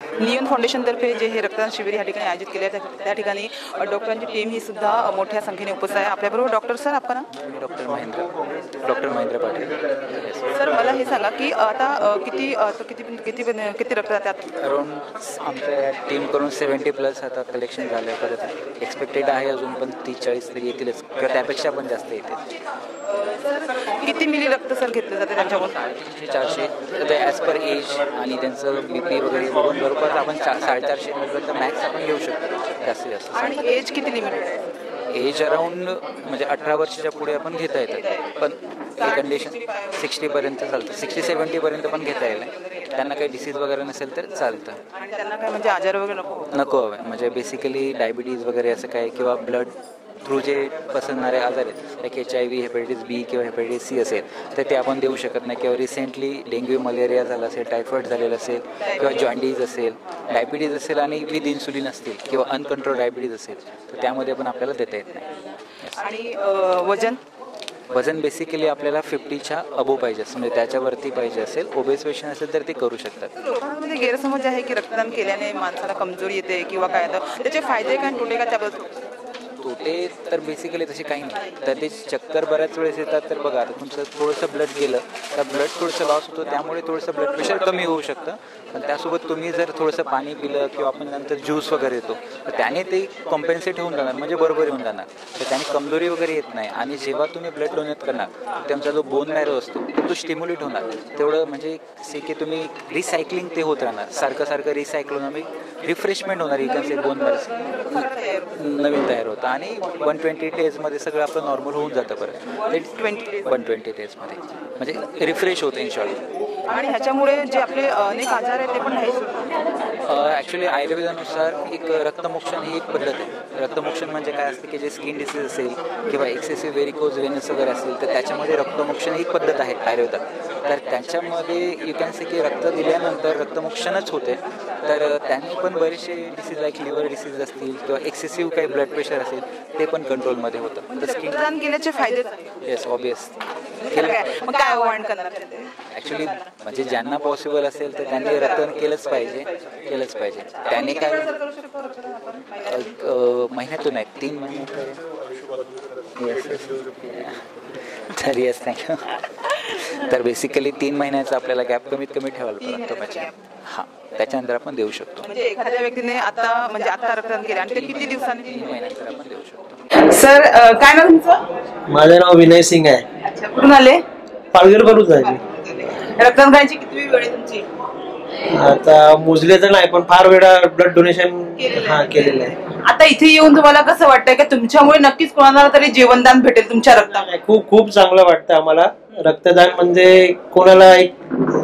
Neon फाउंडेशनतर्फे जे हे रक्तदान शिबिर या ठिकाणी आयोजित केले आहे त्या ठिकाणी डॉक्टरांची टीम ही सुद्धा मोठ्या संख्येने उपस्थित आहे. आपल्याबरोबर डॉक्टर सर, आपका नाम? डॉक्टर महेंद्र पाटील. सर, मला हे सांगा की आता किती किती किती किती रक्त जातात? अराउंड आमच्या टीम करून 70+ आता कलेक्शन झालं आहे. परत एक्सपेक्टेड आहे अजून पण 30-40 तरी येतीलच किंवा त्यापेक्षा पण जास्त येतील. किती मिली रक्त सर घेतलं जाते त्यांच्याकडून? 400 ॲज पर एज आणि त्यांचं BP वगैरे बघून बरोबर आपण 450 तर मॅक्स आपण घेऊ शकतो जास्तीत जास्त. आणि एज किती लिमिट आहे? एज अराउंड म्हणजे 18 वर्षाच्या पुढे आपण घेता येतात, पण हे कंडिशन 60पर्यंत चालतं. 60-70पर्यंत पण घेता येईल. त्यांना काही डिसीज वगैरे नसेल तर चालतं. आणि त्यांना काय म्हणजे आजार वगैरे नको हवं. म्हणजे बेसिकली डायबिटीज वगैरे असं काय किंवा ब्लड थ्रू जे पसरणारे आजार आहेत लाईक HIV, हेपॅटायटिस B किंवा हेपॅटायटिस C असेल तर ते आपण देऊ शकत नाही. किंवा रिसेंटली डेंग्यू मलेरिया झाला असेल, टायफॉईड झालेलं असेल किंवा जॉन्डिस असेल, डायबिटीज असेल आणि विथ इन्सुलिन असतील किंवा अनकंट्रोल डायबिटीज असेल तर त्यामध्ये पण आपल्याला देता येत नाही. आणि वजन बेसिकली आपल्याला 50च्या अबो पाहिजे असेल, म्हणजे त्याच्यावरती पाहिजे असेल. ओबेस पेशंट असेल तर ते करू शकतात. लोकांमध्ये गैरसमज आहे की रक्तदान केल्याने माणसाला कमजोरी येते किंवा काय, तर त्याचे फायदे काय तोटे काय त्याबद्दल? तोटे तर बेसिकली तसे काही नाही. तर ते चक्कर बऱ्याच वेळेस येतात. तर बघा आता तुमचं थोडंसं ब्लड गेलं तर ब्लड थोडंसं लॉस होतं, त्यामुळे थोडंसं ब्लड प्रेशर कमी होऊ शकतं. पण त्यासोबत तुम्ही जर थोडंसं पाणी पिलं किंवा आपण नंतर ज्यूस वगैरे येतो तर त्याने ते कॉम्पेन्सेट होऊन जाणार, म्हणजे बरोबर होऊन जाणार. तर त्याने कमजोरी वगैरे येत नाही. आणि जेव्हा तुम्ही ब्लड डोनेट करणार त्यांचा जो बोन मॅरो असतो तो स्टिम्युलेट होणार. तेवढं म्हणजे की तुम्ही रिसायकलिंग ते होत राहणार, सारखं रिसायकल होणार, रिफ्रेशमेंट होणार. You can say bone marrow नवीन तयार होतं. आणि 120 डेजमध्ये सगळं आपलं नॉर्मल होऊन जातं. बरं ते 120 डेजमध्ये म्हणजे रिफ्रेश होतं इन शॉर्ट. आणि ह्याच्यामुळे जे आपले अनेक आजार आहेत ते पण नाही. ॲक्च्युली आयुर्वेदानुसार एक रक्तमोक्षण ही एक पद्धत आहे. रक्तमोक्षण म्हणजे काय असते की जे स्किन डिसीज असेल किंवा एक्सेसिव्ह व्हेरिकोज वेनस वगैरे असेल तर त्याच्यामध्ये रक्तमोक्षण ही एक पद्धत आहे आयुर्वेदात. तर त्याच्यामध्ये यू कॅन से की रक्त दिल्यानंतर रक्तमोक्षणच होते. तर त्यांनी पण बरेचसे डिसीज लाईक लिव्हर डिसीज असतील किंवा एक्सेसिव्ह काही ब्लड प्रेशर असेल ते पण कंट्रोलमध्ये होतं. तर रक्तदान केल्याचे फायदे येस ऑब्वियस. मग काय आव्हान करणार? ॲक्च्युली म्हणजे ज्यांना पॉसिबल असेल तर त्यांनी रक्तदान केलंच पाहिजे. त्याने काय महिन्यातून आहे 3 महिने. तर येस थँक्यू. तर बेसिकली 3 महिन्याचा आपल्याला गॅप कमीत कमी ठेवायला लागतो. हां, त्याच्यानंतर आपण देऊ शकतो. म्हणजे एखाद्या व्यक्तीने आता रक्तदान केले आणि ते किती दिवसांनी? 3 महिन्यानंतर आपण देऊ शकतो. सर, काय नाव तुमचं? माझं नाव विनय सिंग आहे. अच्छा, कुठून आले? पालघरवरून आहे. रक्तदान करायची किती वेळ आहे तुमची? आता मोजले तर नाही, पण फार वेळा ब्लड डोनेशन केलेलं आहे. आता इथे येऊन तुम्हाला कसं वाटतंय की तुमच्यामुळे नक्कीच कोणाला तरी जीवनदान भेटेल तुमच्या रक्तामुळे? खूप खूप चांगलं वाटतं आम्हाला. रक्तदान म्हणजे कोणाला एक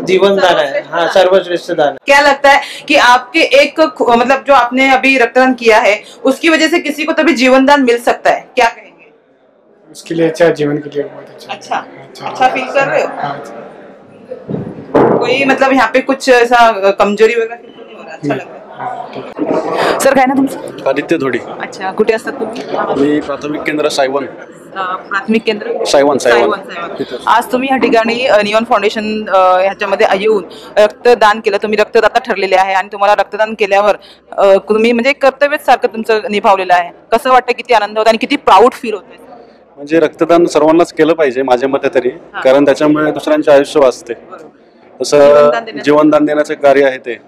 जीवनदान आहे. हाँ, सर्वश्रेष्ठ दान. क्या लगता है कि आपके एक मतलब जो आपने अभी रक्तदान किया है उसकी वजह से किसी को तभी जीवनदान मिल सकता है, क्या कहेंगे? उसके लिए अच्छा, जीवन के लिए बहुत अच्छा अच्छा फील कर रहे हो? कोई मतलब यहाँ पे कुछ ऐसा कमजोरी वगैरह नहीं हो रहा? अच्छा लग रहा है. सर, काय ना तुमचं? आदित्य धोडी. अच्छा, कुठे असतात तुम्ही? मी प्राथमिक केंद्र सायवन. प्राथमिक केंद्र सायवन. आज तुम्ही या ठिकाणी नियॉन फाउंडेशन ह्याच्यामध्ये येऊन रक्तदान केलं. तुम्ही रक्तदाता ठरलेले आहे आणि तुम्हाला रक्तदान केल्यावर तुम्ही म्हणजे कर्तव्यच सारखं तुमचं निभावलेलं आहे. कसं वाटतं, किती आनंद होता आणि किती प्राऊड फील होतंय? म्हणजे रक्तदान सर्वांनाच केलं पाहिजे माझ्या मते तरी, कारण त्याच्यामुळे दुसऱ्यांचे आयुष्य वाचते. तसं जीवनदान देण्याचं कार्य आहे, ते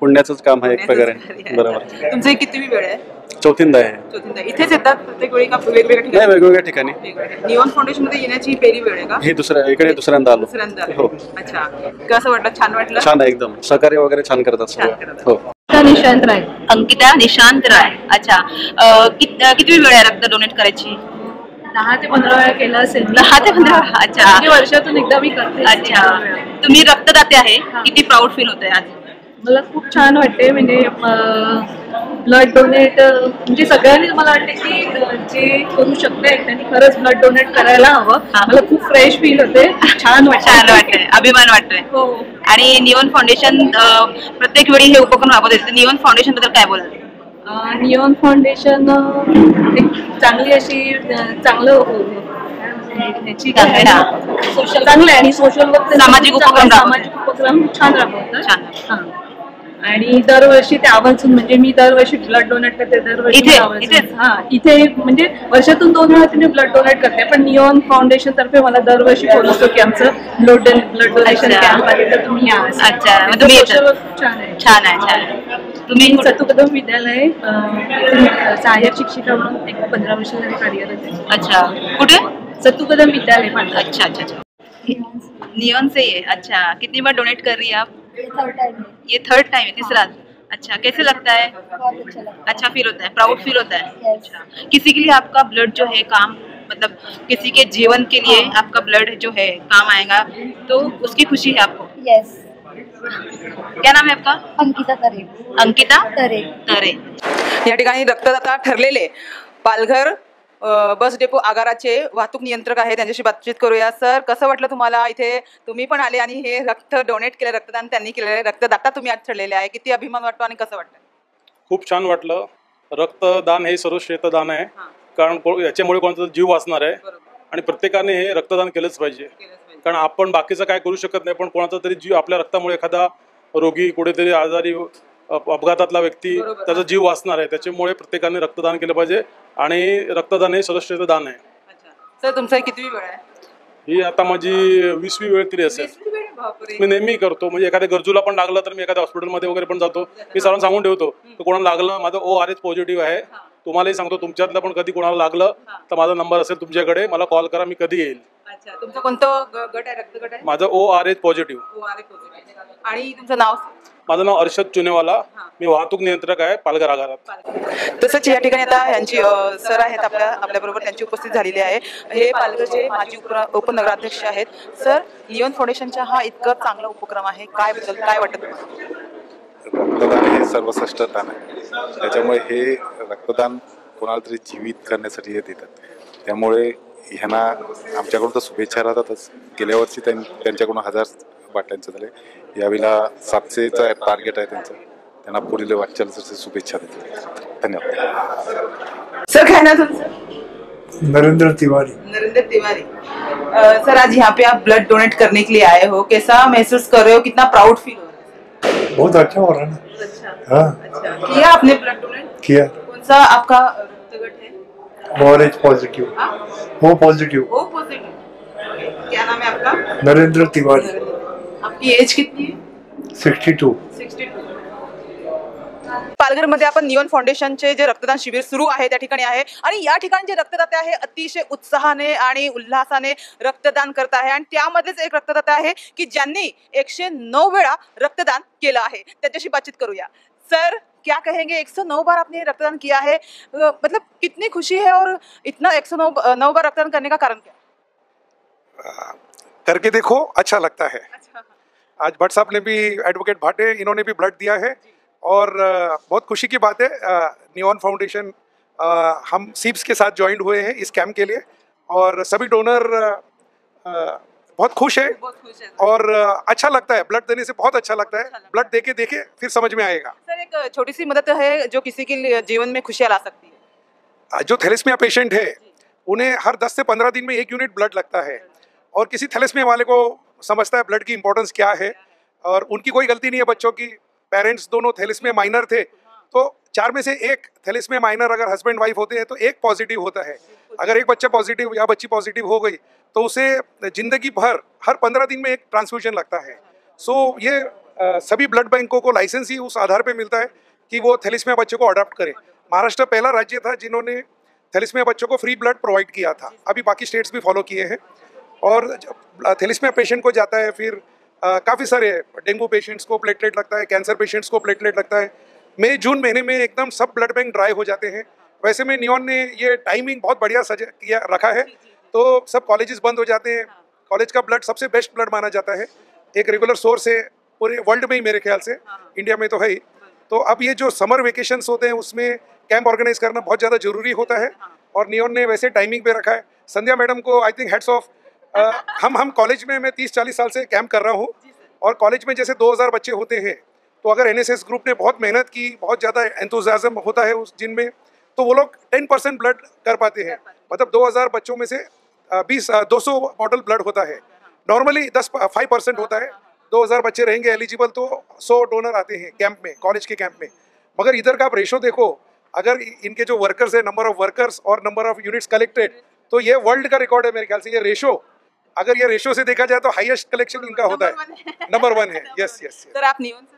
पुण्याचंच काम आहे एक प्रकारे. बरोबर. तुमची किती वेळ आहे? चौथींदा आहे. इथेच येतात प्रत्येक वेळी का वेगवेगळ्या ठिकाणी? नाही, वेगवेगळ्या ठिकाणी. नियॉन फाउंडेशन मध्ये येण्याची पहिली वेळ आहे का? हे इकडे दुसऱ्यांदा आलो. हो. अच्छा, कसं वाटलं? छान वाटलं? छान आहे एकदम. सहकार्य वगैरे छान करतात सगळं. हो. अंकिता निशांत राय. अच्छा, किती वेळ आहे रक्त डोनेट करायची? 10 ते 15 वेळा केलं असेल. 10 ते 15? अच्छा, वर्षातून एकदा मी करते. अच्छा, तुम्ही रक्तदाते आहे, किती प्राऊड फील होतंय आज? मला खूप छान वाटते. म्हणजे ब्लड डोनेट म्हणजे सगळ्यांनी मला वाटते की जे करू शकते त्यांनी खरंच ब्लड डोनेट करायला हवं. मला खूप फ्रेश फील होते, छान वाटतंय, अभिमान वाटतोय. हो. आणि नियॉन फाउंडेशन प्रत्येक वेळी हे उपक्रम राबवत असते. नियॉन फाउंडेशन बद्दल काय बोलाल? नियॉन फाउंडेशन एक चांगली अशी चांगलं चांगलं आहे आणि सोशल वर्क, सामाजिक उपक्रम छान राबवतात. आणि दरवर्षी ते आवर्जून म्हणजे मी दरवर्षी ब्लड डोनेट करते दरवर्षी इथे? आवर्जून. इथेच? हा इथे म्हणजे वर्षातून 2 वेळा तुम्ही ब्लड डोनेट करते, पण निऑन फाउंडेशन तर्फे मला दरवर्षी फोन असतो की आमचं ब्लड डोनेशन अच्छा. कॅम्प आहे तर तुम्ही या. अच्छा, मग त्यांचं तुम्ही social येतात? work खूप छान आहे. छान आहे, छान आहे. तुम्ही मी सतू कदम विद्यालय सहाय्यक शिक्षिका म्हणून एक 15 वर्ष झाली कार्यरत आहे. अच्छा, कुठे? सतू कदम विद्यालय पालघर. अच्छा अच्छा अच्छा, नियॉन से ही है। अच्छा, कितनी बार डोनेट कर रही है आप? ये थर्ड टाइम है, तीसरा। अच्छा, कैसे लगता है? बहुत अच्छा लगता अच्छा फील होता है, प्राउड फील होता है? Yes. अच्छा, किसी के लिए आपका ब्लड जो है काम, मतलब किसी के जीवन के लिए आपका ब्लड जो है काम आएगा, तो उसकी खुशी है आपको? है. यस. क्या नाम है आपका? अंकिता तरे. अंकिता तरे. तरे। या ठिकाणी रक्तदाता ठरलेले पालघर बस डेपो आगाराचे वाहतूक नियंत्रक आहे, त्यांच्याशी बातचीत करूया. सर, कसं वाटलं तुम्हाला? इथे तुम्ही पण आले आणि हे रक्त डोनेट केलं, रक्तदान त्यांनी केलेलं, रक्तदाता तुम्ही आज ठरलेले आहे, किती अभिमान वाटतो आणि कसं वाटतं? खूप छान वाटलं. रक्तदान हे सर्वश्रेष्ठ दान आहे, कारण याच्यामुळे कोणाचा जीव वाचणार आहे आणि प्रत्येकाने हे रक्तदान केलंच पाहिजे. कारण आपण बाकीचं काय करू शकत नाही, पण कोणाचा तरी जीव आपल्या रक्तामुळे, एखादा रोगी, कुठेतरी आजारी, अपघातातला व्यक्ती, त्याचा जीव वाचणार आहे. त्याच्यामुळे प्रत्येकाने रक्तदान केलं पाहिजे आणि रक्तदान हे सर्वश्रेष्ठ दान आहे. सर, तुमचा कितवी वेळ आहे? ही आता माझी 20वी वेळ तरी असेल. मी नेहमी करतो, म्हणजे एखाद्या गरजूला पण लागलं तर मी एखाद्या हॉस्पिटलमध्ये वगैरे पण जातो. मी सर्वांना सांगून ठेवतो की कोणाला लागलं, माझं ORH पॉझिटिव्ह आहे. तुम्हालाही सांगतो, तुमच्यातलं पण कधी कोणाला लागलं तर माझा नंबर असेल तुमच्याकडे, मला कॉल करा, मी कधी येईल. अच्छा, तुमचं कोणतं गट आहे, रक्तगट आहे? माझं ORH पॉझिटिव्ह. आणि तुमचं नाव? माझं नाव अर्षद चुनेवाला, मी वाहतूक नियंत्रक आहे पालघर आगारात. तसंच या ठिकाणी आता यांची सर आहेत आपल्या बरोबर, त्यांची उपस्थित झालेली आहे. हे पालघरचे माजी उपनगराध्यक्ष आहेत. सर, निऑन फाउंडेशनचा हा इतका चांगला उपक्रम आहे, काय वाटतं तुम्हाला? रक्तदान हे सर्वश्रेष्ठ दान आहे. त्याच्यामुळे हे रक्तदान कोणाला तरी जीवित करण्यासाठी हे देतात. त्यामुळे ह्यांना आमच्याकडून तर शुभेच्छा राहतातच. गेल्या वर्षी त्यांच्याकडून 1000 बाटल्यांचं झाले. यावेळेला 700चा टार्गेट आहे त्यांचं. त्यांना पुढील वाटचालीसाठी शुभेच्छा देतो. धन्यवाद. सर, काय ना तुमचं? नरेंद्र तिवारी. नरेंद्र तिवारी। सर, आज यहाँ पे आप ब्लड डोनेट करने के लिए आए हो, कैसा महसूस कर रहे हो, कितना प्राउड फील हो रहा है? बहुत अच्छा हो रहा है ना. अच्छा, हाँ, अच्छा, किया आपने ब्लड डोनेट? किया. कौन सा आपका रक्तगट है? ORH positive. O positive. O positive. क्या नाम है आपका? नरेंद्र तिवारी. आपकी एज कितनी है? 62. 62। पालघरमध्ये आपण निऑन फाउंडेशनचे जे रक्तदान शिबिर सुरू आहे त्या ठिकाणी आहे आणि या ठिकाणी जे रक्तदाते आहे अतिशय उत्साहाने आणि उल्हासाने रक्तदान करत आहे आणि त्यामध्येच एक रक्तदाता आहे की ज्यांनी 109 वेळा रक्तदान केलं आहे. त्याच्याशी बातचीत करूया. सर, क्या कहेंगे? 109 बार आपने रक्तदान किया है, मतलब कितनी खुशी है और इतना 109 बार रक्तदान करने का कारण क्या? करके देखो, अच्छा लगता है. आज भट्ट साहब ने भी, एडवोकेट भाटे, इन्होंने भी ब्लड दिया है और बहुत खुशी की बात है. निऑन फाउंडेशन हम सीप्स के साथ ज्वाइन हुए हैं इस कैंप के लिए और सभी डोनर बहुत खुश है और अच्छा लगता है. ब्लड देने से बहुत अच्छा लगता है. ब्लड देके फिर समझ में आएगा. सर, एक छोटी सी मदद है जो किसी के जीवन में खुशियाँ ला सकती है. जो थैलेसीमिया पेशेंट है उन्हें हर 10 से 15 दिन में 1 यूनिट ब्लड लगता है और किसी थैलेसीमिया वाले को समझता है ब्लड की इंपॉर्टेंस क्या है और उनकी कोई गलती नहीं है. बच्चों की पेरेंट्स दोनों थैलेसीमिया माइनर थे तो 4 में से 1 थैलेसीमिया माइनर अगर हस्बैंड वाइफ होते हैं तो 1 पॉजिटिव होता है. अगर एक बच्चा पॉजिटिव या बच्ची पॉजिटिव हो गई तो उसे जिंदगी भर हर 15 दिन में 1 ट्रांसफ्यूजन लगता है. सो ये सभी ब्लड बैंकों को लाइसेंस ही उस आधार पर मिलता है कि वो थैलेसीमिया बच्चों को अडॉप्ट करें. महाराष्ट्र पहला राज्य था जिन्होंने थैलेसीमिया बच्चों को फ्री ब्लड प्रोवाइड किया था. अभी बाकी स्टेट्स भी फॉलो किए हैं और थैलेसीमिया पेशेंट को जाता है फिर काफ़ी सारे डेंगू पेशेंट्स को प्लेटलेट लगता है, कैंसर पेशेंट्स को प्लेटलेट लगता है. मई जून महीने में एकदम सब ब्लड बैंक ड्राई हो जाते हैं. वैसे में निऑन ने ये टाइमिंग बहुत बढ़िया रखा है तो सब कॉलेजेस बंद हो जाते हैं. कॉलेज का ब्लड सबसे बेस्ट ब्लड माना जाता है. एक रेगुलर सोर्स है पूरे वर्ल्ड में ही, मेरे ख्याल से इंडिया में तो है ही. तो अब ये जो समर वेकेशंस होते हैं उसमें कैंप ऑर्गेनाइज करना बहुत ज़्यादा ज़रूरी होता है और निऑन ने वैसे टाइमिंग पे रखा है. संध्या मैडम को आई थिंक हेड्स ऑफ. हम कॉलेज में, मैं 30-40 साल से कैंप कर रहा हूँ और कॉलेज में जैसे 2000 बच्चे होते हैं तो अगर NSS ग्रुप ने बहुत मेहनत की, बहुत ज़्यादा एंथुजियाज्म होता है उस जिनमें, तो वो लोग 10% ब्लड कर पाते हैं. मतलब 2000 बच्चों में से 200 बॉटल ब्लड होता है. नॉर्मली 5% होता है 2000 बच्चे रहेंगे एलिजिबल तो 100 डोनर आते हैं कैंप में, कॉलेज के कैंप में। मगर इधर का आप रेशो देखो, अगर इनके जो वर्कर्स है, नंबर ऑफ वर्कर्स और नंबर ऑफ यूनिट्स कलेक्टेड, तो ये वर्ल्ड का रिकॉर्ड है मेरे ख्याल से। ये रेशो, अगर ये रेशो से देखा जाए तो हाईएस्ट कलेक्शन इनका होता है, नंबर 1 है। Yes yes. सर आप नियोन से?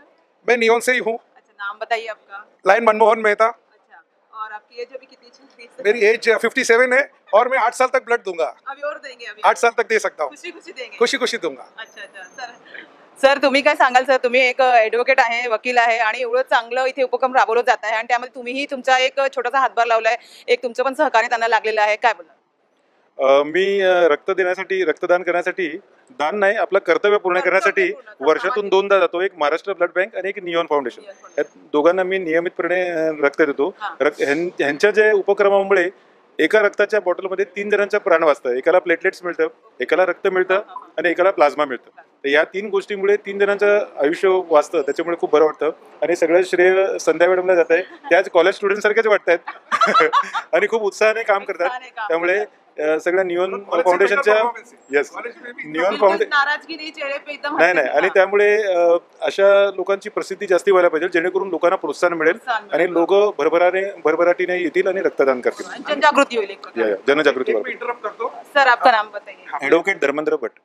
मैं नियोन से ही हूँ। अच्छा, नाम बताइए आपका? लाइन मनमोहन मेहता। अच्छा, और आपकी एज अभी कितनी चल रही है? मेरी एज 57 है और मैं 8 साल तक ब्लड दूंगा। अभी और देंगे? अभी 8 साल तक दे सकता हूँ, खुशी खुशी देंगे? खुशी खुशी दूंगा। अच्छा अच्छा। सर तुम्ही काय सांगाल? सर तुम्ही एक ॲडव्होकेट आहे, वकील आहे आणि एवढं चांगलं इथे उपक्रम राबवलं जात आहे आणि त्यामध्ये तुम्हीही तुमचा एक छोटासा हातभार लावलाय, एक तुमचं पण सहकार्य त्यांना लागलेलं आहे, काय बोला? मी रक्तदान करण्यासाठी, दान नाही आपलं कर्तव्य पूर्ण करण्यासाठी वर्षातून 2दा जातो. एक महाराष्ट्र ब्लड बँक आणि एक नियॉन फाउंडेशन. या दोघांना मी नियमितपणे रक्त देतो. ह्यांच्या जे उपक्रमामुळे एका रक्ताच्या बॉटलमध्ये 3 जणांचं प्राण वाचतं. एकाला प्लेटलेट्स मिळतं, एकाला रक्त मिळतं आणि एकाला प्लाझ्मा मिळतं. तर या 3 गोष्टीमुळे 3 जणांचं आयुष्य वाचतं. त्याच्यामुळे खूप बरं वाटतं आणि सगळं श्रेय संध्या मॅडमला जात आहे. त्याच कॉलेज स्टुडंट सारखेच वाटत आहेत आणि खूप उत्साहाने काम करतात. त्यामुळे सगळ्या नियॉन फाउंडेशनच्या नियॉन फाउंडेशन नाही नाही आणि त्यामुळे अशा लोकांची प्रसिद्धी जास्ती व्हायला पाहिजे, जेणेकरून लोकांना प्रोत्साहन मिळेल आणि लोक भरभराटीने येतील आणि रक्तदान करतील. जनजागृती होईल. जनजागृती. सर आपका नाम बताइए? ॲडव्होकेट धर्मेंद्र भट्ट.